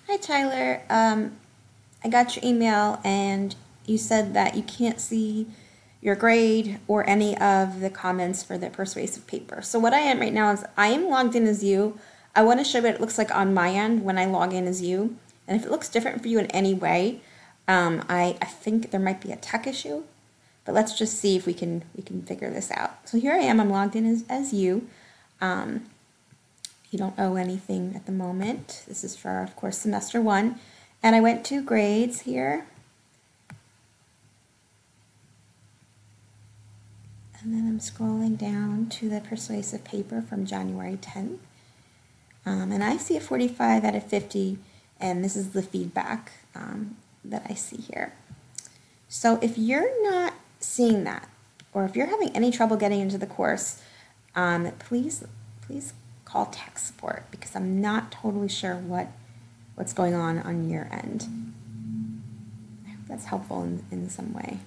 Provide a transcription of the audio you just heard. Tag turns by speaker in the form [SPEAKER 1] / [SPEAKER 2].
[SPEAKER 1] Hi, Tyler. I got your email and you said that you can't see your grade or any of the comments for the persuasive paper. So what I am right now is I am logged in as you. I want to show you what it looks like on my end when I log in as you. And if it looks different for you in any way, I think there might be a tech issue. But let's just see if we can figure this out. So here I am. I'm logged in as you. You don't owe anything at the moment. This is for, of course, semester one. And I went to grades here. And then I'm scrolling down to the persuasive paper from January 10th. And I see a 45 out of 50, and this is the feedback that I see here. So if you're not seeing that, or if you're having any trouble getting into the course, please call tech support because I'm not totally sure what's going on your end. I hope that's helpful in some way.